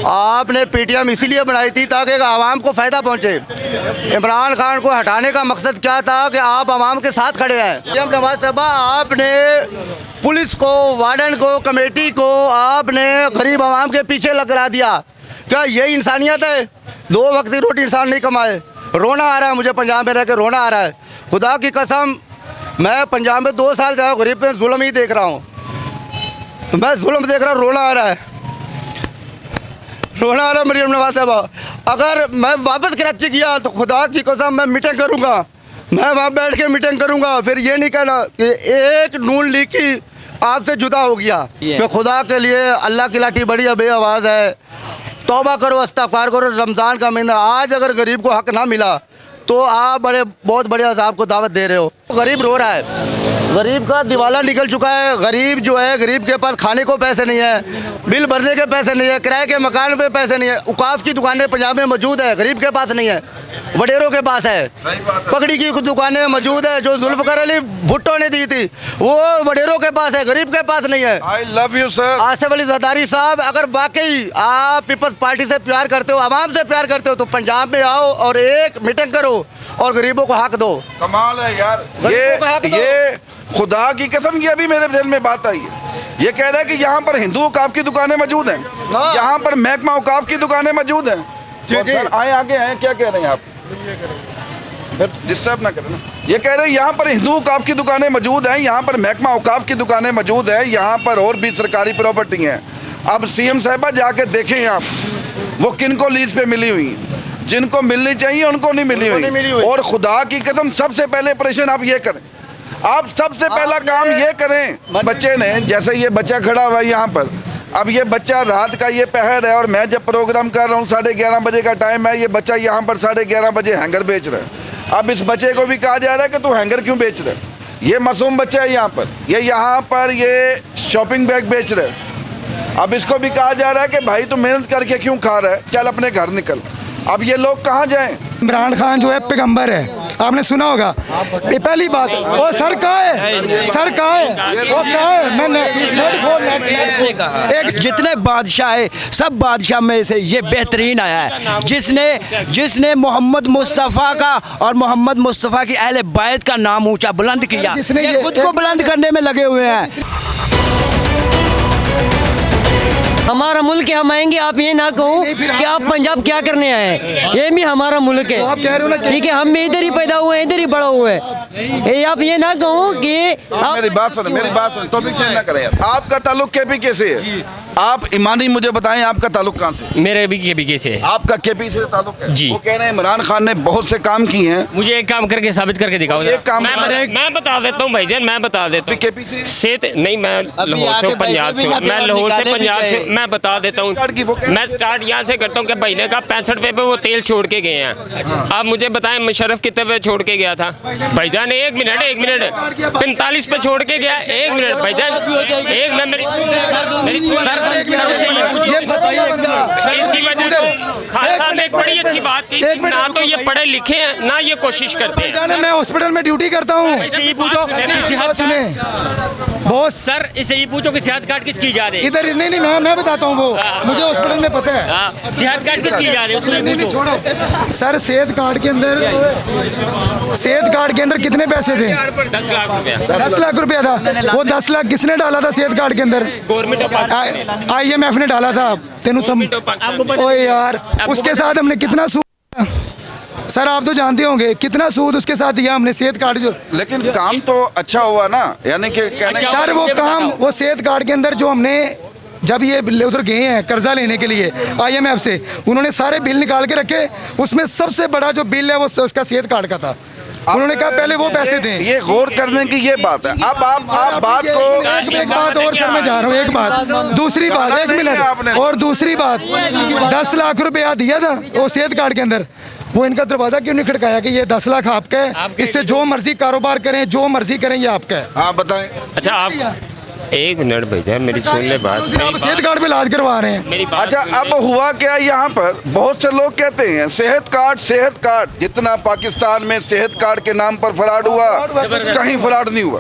आपने पीटीएम इसीलिए बनाई थी ताकि आवाम को फ़ायदा पहुंचे। इमरान खान को हटाने का मकसद क्या था कि आप आवाम के साथ खड़े हैं। जब नवाज साहब आपने पुलिस को, वार्डन को, कमेटी को आपने गरीब आवाम के पीछे लगा दिया। क्या यही इंसानियत है? 2 वक्त की रोटी इंसान नहीं कमाए। रोना आ रहा है मुझे, पंजाब में रह के रोना आ रहा है। खुदा की कसम, मैं पंजाब में 2 साल से गरीब पे जुल्म ही देख रहा हूँ। मैं जुल्म देख रहा हूँ, रोना आ रहा है, रोना आ रहा है। मरीम नवाज साहब, अगर मैं वापस कराची गया तो खुदा की कसम मैं मीटिंग करूँगा, मैं वहाँ बैठ के मीटिंग करूँगा। फिर ये नहीं कहना कि एक नून लीग की आपसे जुदा हो गया। कि खुदा के लिए अल्लाह की लाठी बड़ी बे आवाज़ है, तौबा करो, इस्तग़फ़ार करो। रमज़ान का महीना, आज अगर गरीब को हक ना मिला तो आप बहुत बड़े अज़ाब को दावत दे रहे हो। गरीब रो रहा है, गरीब का दिवाला निकल चुका है। गरीब जो है, गरीब के पास खाने को पैसे नहीं है, बिल भरने के पैसे नहीं है, किराए के मकान पे पैसे नहीं है। औकाफ की दुकानें पंजाब में मौजूद है, गरीब के पास नहीं है, वडेरों के पास है। पगड़ी की दुकानें मौजूद है जो जुल्फ़िकार अली भुट्टो ने दी थी, वो वडेरों के पास है, गरीब के पास नहीं है। I love you sir. Asif Ali Zardari साहब, अगर वाकई आप पीपल्स पार्टी से प्यार करते हो, आवाम से प्यार करते हो, तो पंजाब में आओ और एक मीटिंग करो और गरीबों को हक दो। कमाल है यार, ये खुदा की कसम, ये अभी मेरे दिल में बात आई है। ये कह रहा है कि यहाँ पर हिंदू औकाफ की दुकानें मौजूद हैं, यहाँ पर महकमा औकाफ की दुकानें मौजूद हैं। सर आए आगे हैं, क्या कह रहे हैं आप? डिस्टर्ब ना करें ना। ये कह रहे हैं यहाँ पर हिंदू औकाफ की दुकानें मौजूद हैं, यहाँ पर महकमा औकाफ की दुकानें मौजूद हैं, यहाँ पर और भी सरकारी प्रॉपर्टी हैं। अब सीएम साहबा जाके देखें आप वो किन को लीज पे मिली हुई, जिनको मिलनी चाहिए उनको नहीं मिली हुई। और खुदा की कसम, सबसे पहले ऑपरेशन आप ये करें, आप सबसे पहला काम ये करें। बच्चे ने, जैसे ये बच्चा खड़ा हुआ है यहाँ पर, अब ये बच्चा रात का ये पहर है और मैं जब प्रोग्राम कर रहा हूँ 11:30 बजे का टाइम है, ये बच्चा यहाँ पर 11:30 बजे हैंगर बेच रहा है। अब इस बच्चे को भी कहा जा रहा है कि तू हैंगर क्यों बेच रहा है? ये मासूम बच्चा है यहाँ पर, ये यहाँ पर ये शॉपिंग बैग बेच रहा है। अब इसको भी कहा जा रहा है कि भाई तू मेहनत करके क्यों खा रहा है, चल अपने घर निकल। अब ये लोग कहाँ जाएं? इमरान खान जो है पैगंबर है, आपने सुना होगा। ये पहली बात। वो सर कहाँ है? सर कहाँ है? वो कहाँ है? मैंने एक जितने बादशाह है, सब बादशाह में से ये बेहतरीन आया है, जिसने मोहम्मद मुस्तफ़ा का और मोहम्मद मुस्तफ़ा की अहले बैत का नाम ऊंचा बुलंद किया, जिसने ये खुद को बुलंद करने में लगे हुए हैं। हमारा मुल्क है, हम आएंगे। आप ये ना कहो कि आप पंजाब क्या करने आए हैं, ये भी हमारा मुल्क है, ठीक है। हम भी इधर ही पैदा हुए हैं, इधर ही बड़ा हुए हैं। आप ये ना कहो कि आप मेरी बात सुनो, मेरी बात सुनो, टॉपिक चेंज ना करें यार। आपका ताल्लुक केपीके से है, आप ईमानी मुझे बताएं आपका ताल्लुक कहाँ से? मेरे भी केपीके से है। आपका केपी से ताल्लुक है जी। वो कह रहे हैं इमरान खान ने बहुत से काम किए हैं। मुझे एक काम करके साबित करके दिखाओ। एक काम मैं बता देता हूँ भाईजान, मैं बता देता हूँ। केपी से नहीं, मैं लाहौर से, पंजाब से, मैं लाहौर से, पंजाब से, मैं बता देता हूँ। मैं स्टार्ट यहाँ से करता हूँ कि भाई ने कहा 65 रुपये पे वो तेल छोड़ के गए हैं। आप मुझे बताएं मुशर्रफ कितने पे छोड़ के गया था? भाईजान एक मिनट 45 पे छोड़ के गया। 1 मिनट भाईजान, एक मैं मेरी इसी वजह से खान साहब ने एक बड़ी अच्छी बात की, ना तो ये पढ़े लिखे हैं ना ये कोशिश करते हैं। मैं हॉस्पिटल में ड्यूटी करता हूँ। इसे ही पूछो सुने बॉस, सर, इसे ही पूछो कि सेहत कार्ड किसकी जा रही है? इधर नहीं, मैं बताता हूँ, वो मुझे हॉस्पिटल में पता है। सेहत कार्ड किसकी जा रही है? नहीं, छोड़ो सर। सेहत कार्ड के अंदर कितने पैसे थे? 10 लाख रुपया। 10 लाख रुपया था। वो 10 लाख किसने डाला था सेहत कार्ड के अंदर? गवर्नमेंट IMF ने डाला था। तेनू ओए यार, उसके साथ हमने कितना सूद, सर आप तो जानते होंगे कितना सूद उसके साथ दिया हमने सेहत कार्ड जो। लेकिन काम तो अच्छा हुआ ना, यानी कि कहने सर वो काम, वो सेहत कार्ड के अंदर जो हमने, जब ये उधर गए हैं कर्जा लेने के लिए IMF से, उन्होंने सारे बिल निकाल के रखे। उसमें सबसे बड़ा जो बिल है वो उसका सेहत कार्ड का था। उन्होंने कहा पहले वो पैसे दें। ये गौर करने की ये बात है। अब आप बात को एक बात और सर मैं जा रहा हूँ, एक बात, दूसरी बात, 1 मिनट और दूसरी बात, 10 लाख रुपया दिया था वो सेहत कार्ड के अंदर। वो इनका दरवाजा क्यों नहीं खड़काया कि ये 10 लाख आपका है, इससे जो मर्जी कारोबार करें, जो मर्जी करें, ये आपका है। हाँ बताएं। अच्छा, आप एक मिनट भैया, मेरी सुन ले बात। आप सेहत कार्ड पे इलाज करवा रहे हैं। मेरी बात अच्छा, अब हुआ क्या यहाँ पर, बहुत से लोग कहते हैं सेहत कार्ड, जितना पाकिस्तान में सेहत कार्ड के नाम पर फ्रॉड हुआ, कहीं फ्रॉड नहीं हुआ।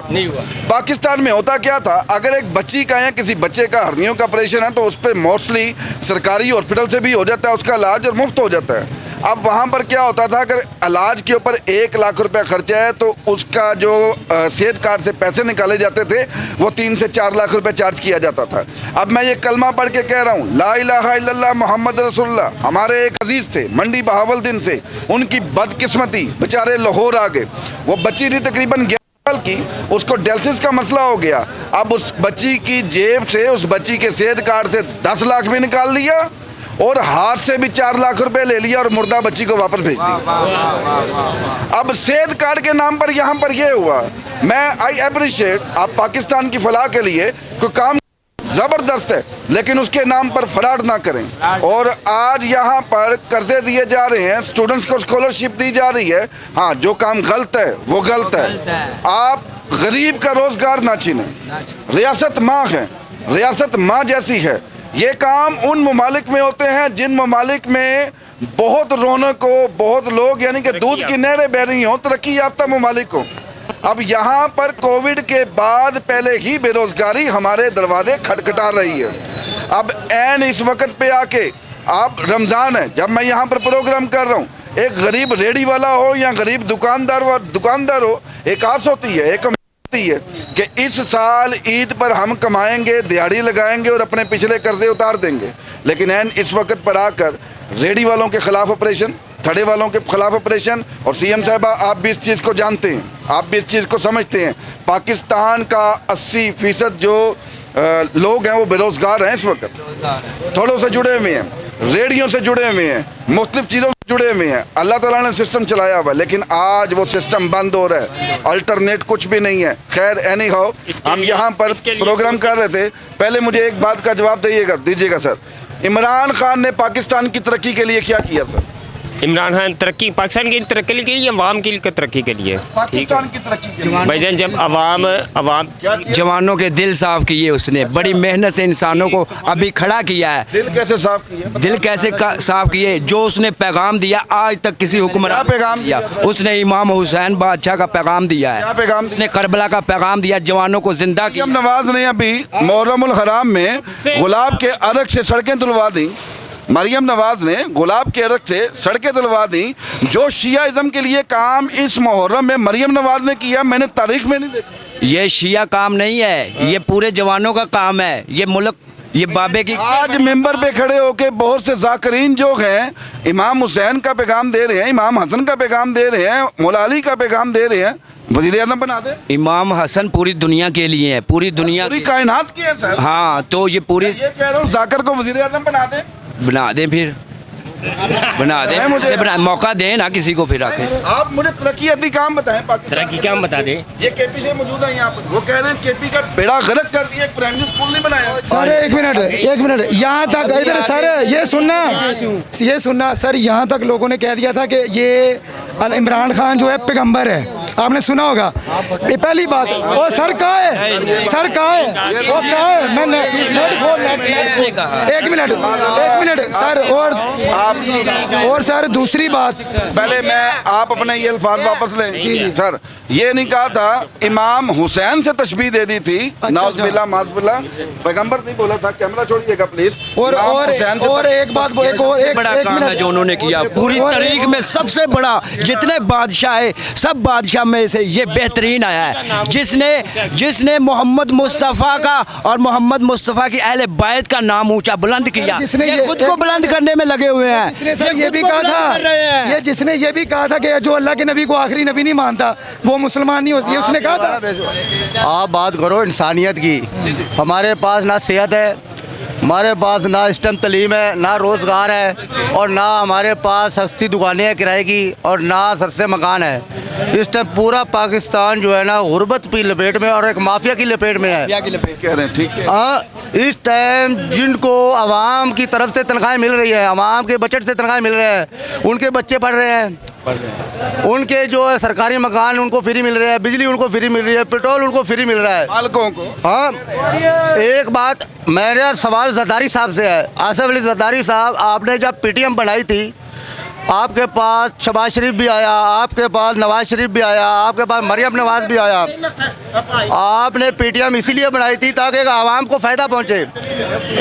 पाकिस्तान में होता क्या था, अगर एक बच्ची का या किसी बच्चे का हर्नियों का ऑपरेशन है तो उस पर मोस्टली सरकारी हॉस्पिटल से भी हो जाता है उसका इलाज और मुफ्त हो जाता है। अब वहाँ पर क्या होता था, अगर इलाज के ऊपर 1 लाख रुपया खर्चा है तो उसका जो सेहत कार्ड से पैसे निकाले जाते थे वो 3 से 4 लाख रुपए चार्ज किया जाता था। अब मैं ये कलमा पढ़ के कह रहा हूँ, ला इलाहा इल्लल्लाह मोहम्मद रसूलुल्लाह। हमारे एक अजीज थे मंडी बहावलदीन से, उनकी बदकिस्मती, बेचारे लाहौर आ गए। वो बच्ची थी तकरीबन की, उसको डायलिसिस का मसला हो गया। अब उस बच्ची की जेब से, उस बच्ची के सेहत कार्ड से 10 लाख भी निकाल लिया और हाथ से भी 4 लाख रुपए ले लिया और मुर्दा बच्ची को वापस भेज दिया। अब सेहत कार्ड के नाम पर यहाँ पर ये हुआ। मैं आई अप्रिशिएट, आप पाकिस्तान की फलाह के लिए कोई काम जबरदस्त है, लेकिन उसके नाम पर फ्रॉड ना करें। और आज यहाँ पर कर्जे दिए जा रहे हैं, स्टूडेंट्स को स्कॉलरशिप दी जा रही है। हाँ, जो काम गलत है वो गलत है। आप गरीब का रोजगार ना छीनें। रियासत माँ है, रियासत माँ जैसी है। ये काम उन ममालिक में होते हैं जिन ममालिक में बहुत रौनक हो, बहुत लोग, यानी कि दूध की नहरें बह रही हों, तरक्की याफ्ता ममालिक हो। अब यहाँ पर कोविड के बाद पहले ही बेरोजगारी हमारे दरवाजे खटखटा रही है। अब ऐन इस वक्त पे आके, आप रमज़ान है, जब मैं यहाँ पर प्रोग्राम कर रहा हूँ, एक गरीब रेडी वाला हो या गरीब दुकानदार हो, एक आस होती है, एक होती है कि इस साल ईद पर हम कमाएंगे, दिहाड़ी लगाएंगे और अपने पिछले कर्जे उतार देंगे। लेकिन ऐन इस वक्त पर आकर रेडी वालों के खिलाफ ऑपरेशन, थड़े वालों के खिलाफ ऑपरेशन। और सीएम साहबा, आप भी इस चीज़ को जानते हैं, आप भी इस चीज़ को समझते हैं, पाकिस्तान का 80% जो लोग हैं वो बेरोजगार हैं इस वक्त। थोड़ों से जुड़े हुए हैं, रेडियो से जुड़े हुए हैं, मुख्तलिफ चीज़ों से जुड़े हुए हैं। अल्लाह ताला ने सिस्टम चलाया हुआ, लेकिन आज वो सिस्टम बंद हो रहा है, अल्टरनेट कुछ भी नहीं है। खैर, एनी हाउ, हम यहाँ पर प्रोग्राम कर रहे थे। पहले मुझे एक बात का जवाब दीजिएगा सर, इमरान खान ने पाकिस्तान की तरक्की के लिए क्या किया सर? इमरान खान तरक्की, पाकिस्तान की तरक्की के लिए, अवाम की तरक्की के लिए, पाकिस्तान की तरक्की के लिए भाईजान, जब अवाम जवानों के दिल साफ किए उसने, बड़ी मेहनत से इंसानों को अभी खड़ा किया है। दिल कैसे साफ किए? दिल कैसे साफ किए? जो उसने पैगाम दिया, आज तक किसी हुक्मरान क्या पैगाम दिया? उसने इमाम हुसैन बादशाह का पैगाम दिया है। क्या पैगाम? उसने करबला का पैगाम दिया, जवानों को जिंदा किया। मरियम नवाज ने अभी मुहर्रमुल हराम में गुलाब के अरक से सड़कें धुलवा दी। मरियम नवाज ने गुलाब के अरक से सड़कें धुलवा दी। जो शियाइज़म के लिए काम इस मुहर्रम में मरियम नवाज ने किया, मैंने तारीख में नहीं देखा। ये शिया काम नहीं है, ये पूरे जवानों का काम है। ये मुल्क, ये बाबे की आज मिंबर पे खड़े होके बहुत से जाकरीन जो हैं, इमाम हुसैन का पैगाम दे रहे हैं, इमाम हसन का पैगाम दे रहे हैं, मौला अली का पैगाम दे रहे हैं। वज़ीर आज़म बना दे। इमाम हसन पूरी दुनिया के लिए है, पूरी दुनिया, पूरी कायनात की है सर। हाँ, तो ये पूरी, ये कह रहा हूँ, जाकर को वज़ीर आज़म बना दे। बना दें, फिर बना दें, मुझे बना, मौका दें ना किसी को। फिर आके आप मुझे तरक्की काम बताएं पाकिस्तान। तरक्की काम बता दें। ये केपी से मौजूद है यहाँ पर, वो कह रहे हैं केपी का बेड़ा गर्क कर दिया, प्राइमरी स्कूल नहीं बनाया। सर एक मिनट यहाँ तक, इधर सर ये सुनना सर, यहाँ तक लोगों ने कह दिया था कि ये इमरान खान जो है पैगंबर है। आपने सुना होगा। ये पहली बात। वो सर कहाँ है? वो कहाँ है? मैं नेट खोल, एक मिनट सर। और सर दूसरी बात, पहले मैं आप अपने ये अल्फाज वापस लें। जी सर, ये नहीं कहा था इमाम हुसैन से तशबीह दे दी थी। नाउज़ुबिल्लाह माज़ुबिल्लाह, पैगंबर नहीं बोला था। कैमरा छोड़िएगा प्लीज। और एक बात, एक बड़ा काम है जो उन्होंने किया पूरी तारीख में, सबसे बड़ा। जितने बादशाह है, सब बादशाह में से ये बेहतरीन आया है, जिसने मोहम्मद मुस्तफ़ा का और मोहम्मद मुस्तफ़ा की अहले बैत का नाम ऊंचा बुलंद किया। जिसने ये खुद को बुलंद करने में लगे हुए हैं। जिसने ये भी कहा था कि जो अल्लाह के नबी को आखिरी नबी नहीं मानता वो मुसलमान नहीं होती, उसने कहा था। आप बात करो इंसानियत की। हमारे पास ना सेहत है, हमारे पास ना इस टाइम तलीम है, ना रोज़गार है, और ना हमारे पास सस्ती दुकानें हैं किराए की, और ना सस्ते मकान है। इस टाइम पूरा पाकिस्तान जो है ना गुर्बत की लपेट में और एक माफिया की लपेट में है। कह रहे हैं, ठीक है। हाँ, इस टाइम जिनको आवाम की तरफ से तनख्वाहें मिल रही है, आवाम के बजट से तनख्वाहें मिल रहे हैं, उनके बच्चे पढ़ रहे हैं, उनके जो है सरकारी मकान उनको फ्री मिल रहे हैं, बिजली उनको फ्री मिल रही है, पेट्रोल उनको फ्री मिल रहा है। मालिकों को हाँ, एक बात मेरा सवाल जरदारी साहब से है। आसिफ अली जरदारी साहब, आपने जब पीटीएम बनाई थी, आपके पास शहबाज शरीफ भी आया, आपके पास नवाज शरीफ भी आया, आपके पास मरियम नवाज भी आया। आपने पीटीएम इसीलिए बनाई थी ताकि आवाम को फ़ायदा पहुंचे।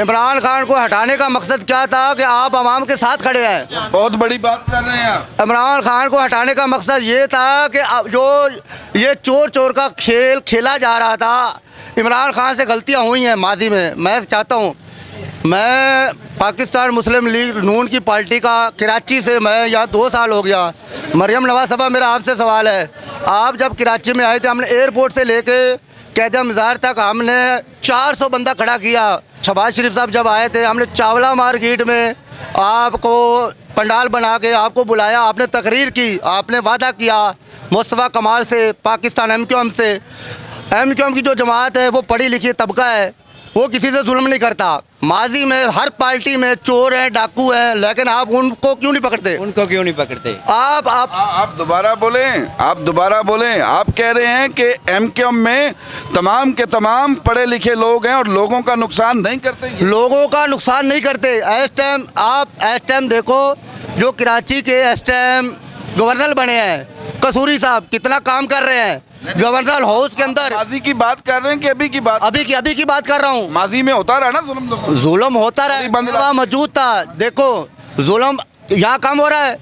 इमरान खान को हटाने का मकसद क्या था कि आप आवाम के साथ खड़े हैं। बहुत बड़ी बात कर रहे हैं आप। इमरान खान को हटाने का मकसद ये था कि जो ये चोर चोर का खेल खेला जा रहा था, इमरान खान से गलतियां हुई हैं माजी में। मैं चाहता हूँ, मैं पाकिस्तान मुस्लिम लीग नून की पार्टी का कराची से, मैं यहाँ 2 साल हो गया। मरियम नवाज साहबा, मेरा आपसे सवाल है, आप जब कराची में आए थे, हमने एयरपोर्ट से लेके कैद-ए-मज़ार तक हमने 400 बंदा खड़ा किया। शहबाज शरीफ साहब जब आए थे, हमने चावला मार्केट में आपको पंडाल बना के आपको बुलाया, आपने तकरीर की, आपने वादा किया मुस्तफ़ा कमाल से, पाकिस्तान एमक्यूएम से। एमक्यूएम की जो जमात है वो पढ़ी लिखी तबका है, वो किसी से जुल्म नहीं करता। माजी में हर पार्टी में चोर हैं, डाकू हैं, लेकिन आप उनको क्यों नहीं पकड़ते? उनको क्यों नहीं पकड़ते? आप दोबारा बोलें, आप दोबारा बोलें। आप कह रहे हैं कि एमक्यूएम में तमाम के तमाम पढ़े लिखे लोग हैं और लोगों का नुकसान नहीं करते। लोगों का नुकसान नहीं करते। इस टाइम आप इस टाइम देखो, जो कराची के इस टाइम गवर्नर बने हैं कसूरी साहब, कितना काम कर रहे हैं गवर्नर हाउस के अंदर। माजी की बात कर रहे हैं कि अभी की बात? अभी की बात कर रहा हूँ। माजी में होता रहा ना जुल्म, जुल्म होता रहा, मौजूद था। देखो जुल्म यहाँ कम हो रहा है,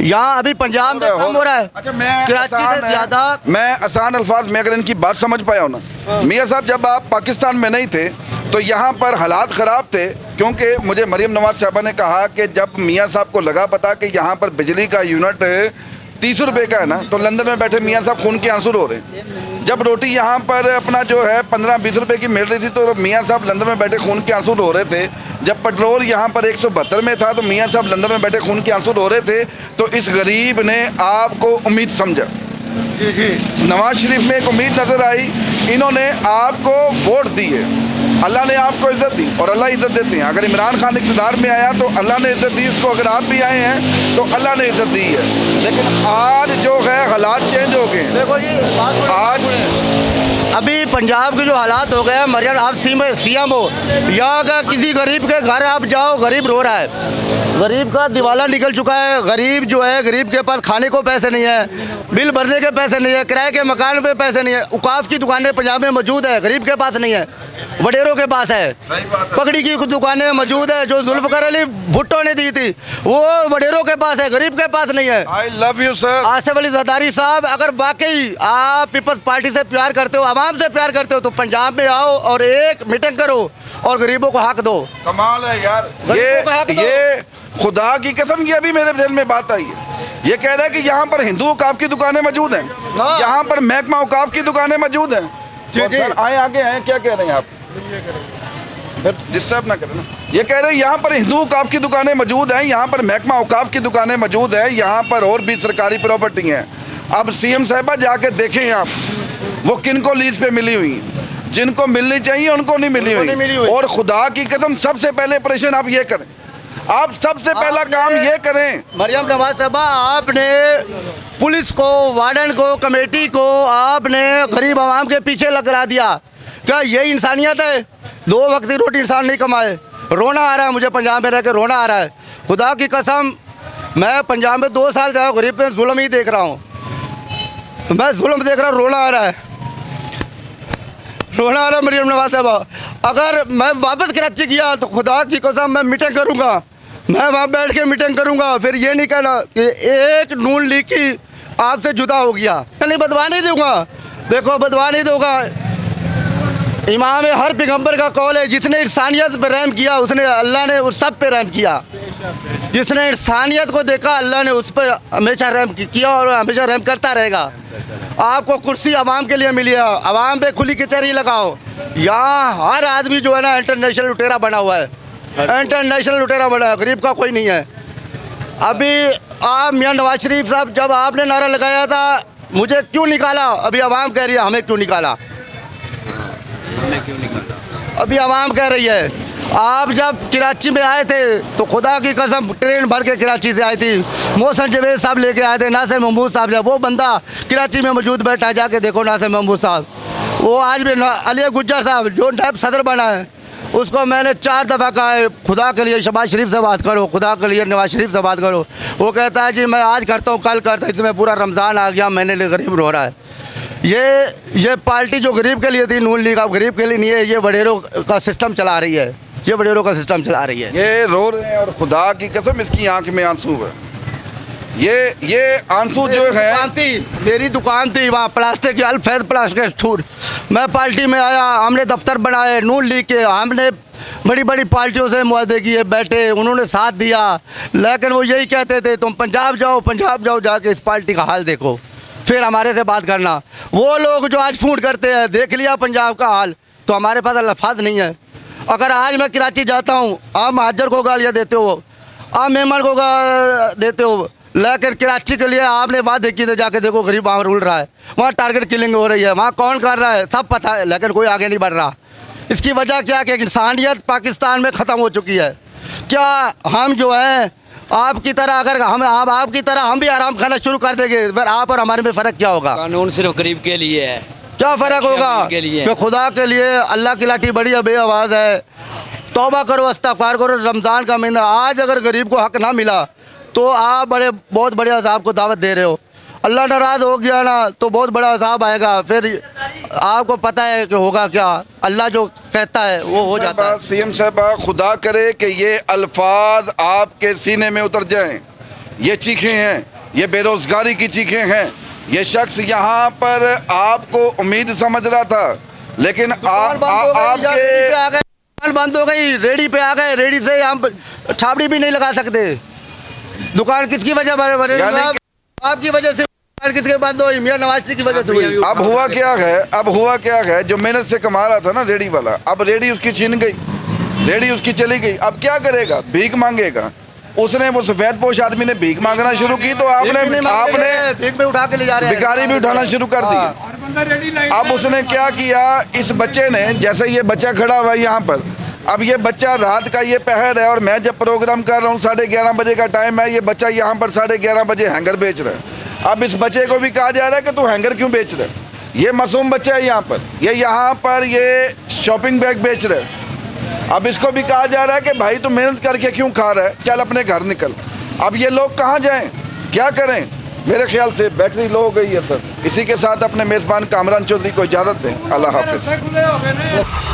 यहाँ अभी पंजाब में कम हो रहा है। अच्छा, मैं कराची से ज़्यादा मैं आसान अल्फाज में अगर इनकी बात समझ पाया हूँ ना, मियाँ साहब जब आप पाकिस्तान में नहीं थे तो यहाँ पर हालात ख़राब थे, क्योंकि मुझे मरियम नवाज साहबा ने कहा कि जब मियाँ साहब को लगा पता कि यहाँ पर बिजली का यूनिट 30 रुपये का है ना, तो लंदन में बैठे मियाँ साहब खून के आंसू रो रहे हैं। जब रोटी यहाँ पर अपना जो है 15-20 रुपये की मिल रही थी तो मियाँ साहब लंदन में बैठे खून के आंसू रो रहे थे। जब पेट्रोल यहाँ पर 172 में था तो मियाँ साहब लंदन में बैठे खून के आंसू रो रहे थे। तो इस गरीब ने आपको उम्मीद समझा, नवाज शरीफ में एक उम्मीद नज़र आई, इन्होंने आपको वोट दिए, अल्लाह ने आपको इज़्ज़त दी और अल्लाह इज़्ज़त देते हैं। अगर इमरान खान इक़्तिदार में आया तो अल्लाह ने इज़्ज़त दी उसको, अगर आप भी आए हैं तो अल्लाह ने इज़्ज़त दी है। लेकिन आज जो है हालात चेंज हो गए। देखो जी, आज अभी पंजाब के जो हालात हो गए, मरियम आप सीएम हो, यहाँ का किसी गरीब के घर आप जाओ, गरीब रो रहा है, गरीब का दिवाला निकल चुका है। गरीब जो है, गरीब के पास खाने को पैसे नहीं है, बिल भरने के पैसे नहीं है, किराए के मकान पे पैसे नहीं है। उकाफ की दुकानें पंजाब में मौजूद है, गरीब के पास नहीं है, वडेरों के पास है। पकड़ी की दुकानें मौजूद है जो जुल्फ़िकार अली भुट्टो ने दी थी, वो वडेरों के पास है, गरीब के पास नहीं है। I love you sir. Asif Ali Zardari साहब, अगर वाकई आप पीपल्स पार्टी से प्यार करते हो, आवाम से प्यार करते हो, तो पंजाब में आओ और एक मीटिंग करो और गरीबों को हक दो। कमाल है यार, गरीबों को हक दो। ये खुदा की कसम, ये अभी मेरे दिल में बात आई है। ये कह रहा है कि यहाँ पर हिंदू औकाफ की दुकानें मौजूद हैं, हाँ। यहाँ पर महकमा औकाफ की दुकानें मौजूद हैं। जी, तो जी। सर आए आगे हैं, क्या कह रहे हैं आप? डिस्टर्ब ना करें ना। ये कह रहे हैं यहाँ पर हिंदू औकाफ की दुकानें मौजूद हैं, यहाँ पर महकमा औकाफ की दुकानें मौजूद हैं, यहाँ पर और भी सरकारी प्रॉपर्टी हैं। अब सीएम साहबा जाके देखें आप वो किन को लीज पे मिली हुई हैं, जिनको मिलनी चाहिए उनको नहीं मिली हुई। और खुदा की कसम, सबसे पहले ऑपरेशन आप ये करें, आप सबसे पहला काम ये करें। मरियम नवाज साहबा, आपने पुलिस को, वार्डन को, कमेटी को आपने गरीब आवाम के पीछे लगा दिया। क्या यही इंसानियत है? 2 वक्त की रोटी इंसान नहीं कमाए। रोना आ रहा है मुझे, पंजाब में रह के रोना आ रहा है। खुदा की कसम, मैं पंजाब में 2 साल से आया, गरीब पे जुल्म ही देख रहा हूँ, मैं जुल्म देख रहा हूँ, रोना आ रहा है, रोना आ रहा है। मरियम नवाज साहबा, अगर मैं वापस कराची गया तो खुदा की कसम मैं मीटिंग करूँगा, मैं वहाँ बैठ के मीटिंग करूँगा। फिर ये नहीं कहना कि एक नून लीग की आपसे जुदा हो गया। मैं नहीं, बदवा नहीं दूँगा। देखो, बदवा नहीं दूँगा। इमाम हर पैगंबर का कौल है, जिसने इंसानियत पर रहम किया उसने, अल्लाह ने उस सब पे रहम किया। जिसने इंसानियत को देखा, अल्लाह ने उस पर हमेशा रहम किया और हमेशा रहम करता रहेगा। आपको कुर्सी आवाम के लिए मिली है, आवाम पे खुली कचहरी लगाओ। यहाँ हर आदमी जो है ना इंटरनेशनल लुटेरा बना हुआ है, इंटरनेशनल लुटेरा बना है, गरीब का कोई नहीं है। अभी आप मियाँ नवाज शरीफ साहब, जब आपने नारा लगाया था मुझे क्यों निकाला, अभी आवाम कह रही है हमें क्यों निकाला। अभी आवाम कह रही है आप जब कराची में आए थे तो खुदा की कसम ट्रेन भर के कराची से आई थी, मोहसिन जवेद साहब लेके आए थे, नासिर महमूद साहब, जब वो बंदा कराची में मौजूद बैठा है, जाके देखो नासिर महमूद साहब। वो आज भी अली गुज्जर साहब जो नायब सदर बना है, उसको मैंने 4 दफ़ा कहा है खुदा के लिए शहबाज शरीफ से बात करो, खुदा के लिए नवाज शरीफ से बात करो। वो कहता है जी मैं आज करता हूँ, कल करता हूँ, इसमें पूरा रमज़ान आ गया, मैंने लिए गरीब रो रहा है। ये पार्टी जो गरीब के लिए थी, नून लीग, अब गरीब के लिए नहीं है, ये वडेरों का सिस्टम चला रही है, ये वडेरों का सिस्टम चला रही है। ये रो रहे हैं और खुदा की कसम इसकी आंख में आंसू है। ये आंसू जो है, मेरी दुकान थी वहाँ प्लास्टिक की, अल्फैज प्लास्टिक छूट। मैं पार्टी में आया, हमने दफ्तर बनाए नून लीग के, हमने बड़ी बड़ी पार्टियों से मुआहदे किए, बैठे, उन्होंने साथ दिया, लेकिन वो यही कहते थे तुम पंजाब जाओ, जाके इस पार्टी का हाल देखो, फिर हमारे से बात करना। वो लोग जो आज फूट करते हैं, देख लिया पंजाब का हाल, तो हमारे पास अल्फाज नहीं है। अगर आज मैं कराची जाता हूँ, आप महाजर को गालियाँ देते हो, आप मेहमान को देते हो, लेकिन कराची के लिए आपने वादे की थे, जाके देखो गरीब वहाँ रुल रहा है, वहाँ टारगेट किलिंग हो रही है, वहाँ कौन कर रहा है सब पता है, लेकिन कोई आगे नहीं बढ़ रहा। इसकी वजह क्या कि इंसानियत पाकिस्तान में ख़त्म हो चुकी है। क्या हम जो है आपकी तरह, अगर हम आपकी तरह हम भी आराम खाना शुरू कर देंगे, फिर आप और हमारे में फ़र्क क्या होगा? कानून सिर्फ गरीब के लिए है, क्या फ़र्क होगा? कि खुदा के लिए अल्लाह की लाठी बड़ी बे आवाज़ है, तौबा करो, इस्तग़फ़ार करो। रमज़ान का महीना, आज अगर गरीब को हक ना मिला तो आप बहुत बड़े अज़ाब को दावत दे रहे हो। अल्लाह नाराज़ हो गया ना तो बहुत बड़ा अज़ाब आएगा, फिर आपको पता है कि होगा क्या। अल्लाह जो कहता है वो हो जाता है। सीएम साहबा, खुदा करे कि ये अल्फाज आपके सीने में उतर जाएं। ये चीखें हैं, ये बेरोज़गारी की चीखें हैं। ये शख्स यहाँ पर आपको उम्मीद समझ रहा था, लेकिन आपके बंद हो गई, रेडी पे आ गए, रेडी से हम छाबड़ी भी नहीं लगा सकते। दुकान किसकी वजह बने? आपकी वजह से किसके बंद हुई? मियां नवाज शरीफ की वजह से हुई। अब हुआ क्या है, जो मेहनत से कमा रहा था ना रेडी वाला, अब रेडी उसकी छीन गई, रेडी उसकी चली गई। अब क्या करेगा? भीख मांगेगा। उसने, वो सफेद पोश आदमी ने भीख मांगना शुरू की, तो आपने भीख में उठा के ले जा रहे हैं, भिखारी भी उठाना शुरू कर दिया। अब उसने क्या किया, इस बच्चे ने, जैसे ये बच्चा खड़ा हुआ है यहाँ पर, अब ये बच्चा रात का ये पहर है और मैं जब प्रोग्राम कर रहा हूँ 11:30 बजे का टाइम है, ये बच्चा यहाँ पर 11:30 बजे हैंगर बेच रहा है। अब इस बच्चे को भी कहा जा रहा है कि तू हैंगर क्यों बेच रहा है? ये मासूम बच्चा है यहाँ पर, ये यहाँ पर ये शॉपिंग बैग बेच रहा है। अब इसको भी कहा जा रहा है कि भाई तू मेहनत करके क्यों खा रहा है, चल अपने घर निकल। अब ये लोग कहाँ जाएं, क्या करें? मेरे ख्याल से बैटरी लो हो गई है सर। इसी के साथ अपने मेज़बान कामरान चौधरी को इजाज़त दें। अल्लाह हाफिज़।